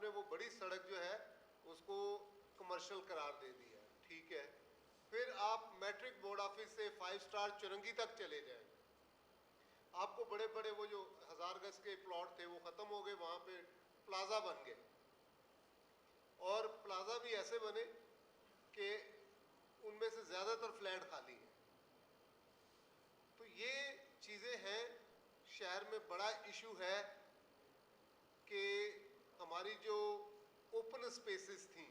आपने वो बड़ी सड़क जो है उसको कमर्शियल करार दे दिया, ठीक है। फिर आप मैट्रिक बोर्ड ऑफिस से 5 स्टार चुरंगी तक चले जाएं, आपको बड़े बड़े वो जो 1000 गज के प्लॉट थे वो ख़त्म हो गए, वहाँ पे प्लाजा बन गए, और प्लाजा भी ऐसे बने कि उनमें से ज़्यादातर फ्लैट खाली है। तो ये चीज़ें हैं, शहर में बड़ा इशू है कि हमारी जो ओपन स्पेसेस थी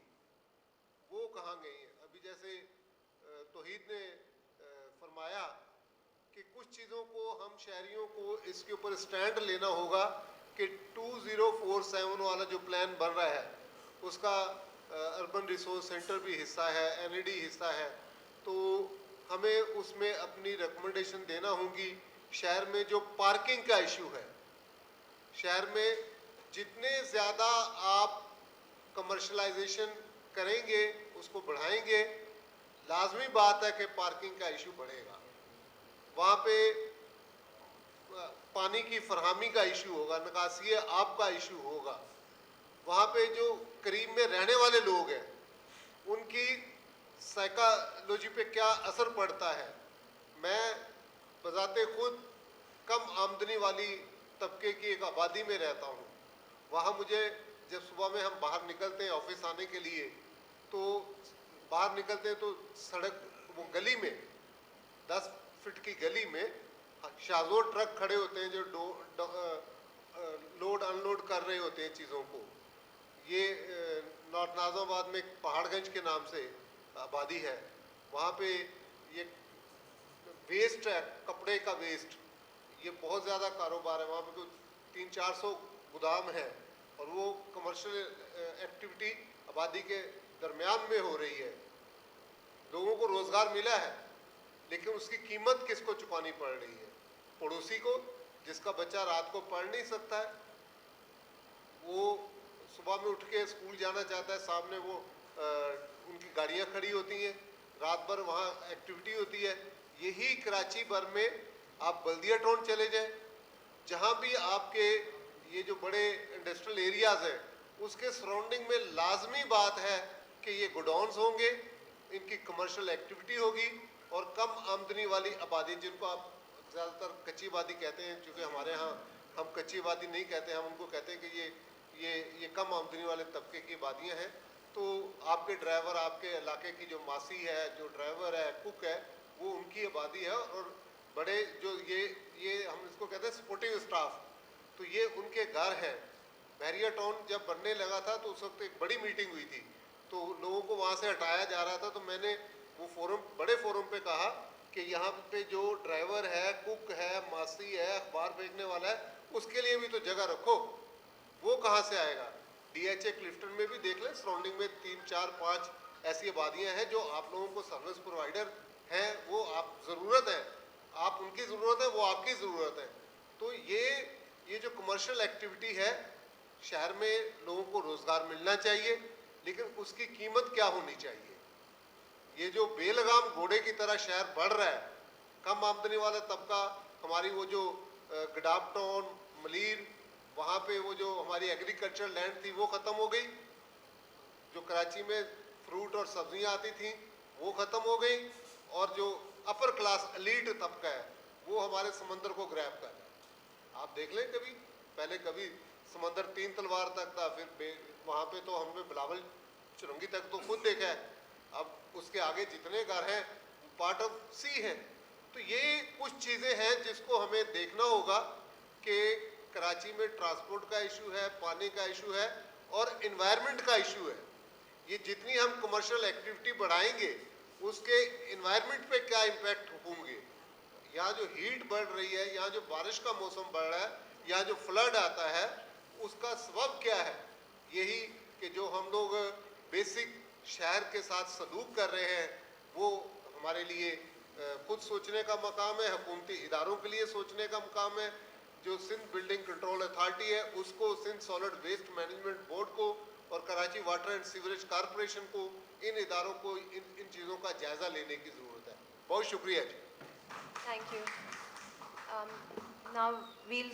वो कहाँ गई हैं। अभी जैसे तौहीद ने फरमाया कि कुछ चीज़ों को हम शहरियों को इसके ऊपर स्टैंड लेना होगा कि 2047 वाला जो प्लान बन रहा है उसका अर्बन रिसोर्स सेंटर भी हिस्सा है, एनईडी हिस्सा है, तो हमें उसमें अपनी रिकमेंडेशन देना होगी। शहर में जो पार्किंग का इशू है, शहर में जितने ज़्यादा आप कमर्शलाइजेशन करेंगे, उसको बढ़ाएंगे, लाजमी बात है कि पार्किंग का इशू बढ़ेगा। वहाँ पे पानी की फरहमी का इशू होगा, निकासी आब का इशू होगा। वहाँ पे जो करीब में रहने वाले लोग हैं उनकी साइकोलॉजी पे क्या असर पड़ता है। मैं बजाते खुद कम आमदनी वाली तबके की एक आबादी में रहता हूँ। वहाँ मुझे जब सुबह में हम बाहर निकलते हैं ऑफिस आने के लिए, तो बाहर निकलते हैं तो सड़क वो गली में 10 फीट की गली में शाजोर ट्रक खड़े होते हैं जो लोड अनलोड कर रहे होते हैं चीज़ों को। ये नॉर्थ नाज़िमाबाद में पहाड़गंज के नाम से आबादी है, वहाँ पे ये वेस्ट है, कपड़े का वेस्ट, ये बहुत ज़्यादा कारोबार है। वहाँ पे तो 300-400 गोदाम है और वो कमर्शियल एक्टिविटी आबादी के दरमियान में हो रही है। लोगों को रोज़गार मिला है, लेकिन उसकी कीमत किसको चुकानी पड़ रही है? पड़ोसी को, जिसका बच्चा रात को पढ़ नहीं सकता है, वो सुबह में उठ के स्कूल जाना चाहता है, सामने वो उनकी गाड़ियाँ खड़ी होती हैं, रात भर वहाँ एक्टिविटी होती है। यही कराची भर में आप बल्दिया टाउन चले जाएं, जहाँ भी आपके ये जो बड़े इंडस्ट्रियल एरियाज़ हैं उसके सराउंडिंग में लाजमी बात है कि ये गोडाउन्स होंगे, इनकी कमर्शियल एक्टिविटी होगी, और कम आमदनी वाली आबादी, जिनको आप ज़्यादातर कच्ची आबादी कहते हैं, चूँकि हमारे यहाँ हम कच्ची आबादी नहीं कहते, हम उनको कहते हैं कि ये कम आमदनी वाले तबके की आबादियाँ हैं। तो आपके ड्राइवर, आपके इलाके की जो मासी है, जो ड्राइवर है, कुक है, वो उनकी आबादी है, और बड़े जो ये हम इसको कहते हैं सपोर्टिंग स्टाफ, तो ये उनके घर हैं। बहरिया टाउन जब बनने लगा था तो उस वक्त एक बड़ी मीटिंग हुई थी, तो लोगों को वहाँ से हटाया जा रहा था, तो मैंने वो बड़े फोरम पे कहा कि यहाँ पे जो ड्राइवर है, कुक है, मासी है, अखबार भेजने वाला है, उसके लिए भी तो जगह रखो। वो कहाँ से आएगा? DHA क्लिफ्टन में भी देख लें, सराउंडिंग में 3-4-5 ऐसी आबादियाँ हैं जो आप लोगों को सर्विस प्रोवाइडर हैं, वो आप ज़रूरत है, आप उनकी ज़रूरत है, वो आपकी ज़रूरत है। तो ये जो कमर्शियल एक्टिविटी है, शहर में लोगों को रोज़गार मिलना चाहिए, लेकिन उसकी कीमत क्या होनी चाहिए? ये जो बेलगाम घोड़े की तरह शहर बढ़ रहा है, कम आमदनी वाला तबका, हमारी वो जो गडाप टाउन, मलीर, वहाँ पे वो जो हमारी एग्रीकल्चर लैंड थी वो ख़त्म हो गई, जो कराची में फ्रूट और सब्जियाँ आती थी वो ख़त्म हो गई, और जो अपर क्लास एलीट तबका है वो हमारे समंदर को ग्रैब कर रहा है। आप देख लें, पहले कभी समंदर 3 तलवार तक था, फिर वहाँ पे तो हमने बिलावल चुरंगी तक तो खुद देखा है, अब उसके आगे जितने घर हैं पार्ट ऑफ सी हैं। तो ये कुछ चीज़ें हैं जिसको हमें देखना होगा कि कराची में ट्रांसपोर्ट का इशू है, पानी का इशू है, और इन्वायरमेंट का इशू है। ये जितनी हम कमर्शियल एक्टिविटी बढ़ाएंगे उसके इन्वायरमेंट पे क्या इम्पैक्ट होंगे। यहाँ जो हीट बढ़ रही है, यहाँ जो बारिश का मौसम बढ़ रहा है, यहाँ जो फ्लड आता है, उसका सबब क्या है? यही कि जो हम लोग बेसिक शहर के साथ सलूक कर रहे हैं, वो हमारे लिए खुद सोचने का मकाम है, हुकूमती इदारों के लिए सोचने का मकाम है। जो सिंध बिल्डिंग कंट्रोल अथॉरिटी है उसको, Sindh solid waste management board को, और Karachi water and sewerage corporation को, इन इदारों को इन चीज़ों का जायज़ा लेने की ज़रूरत है। बहुत शुक्रिया जी। Thank you. Now we'll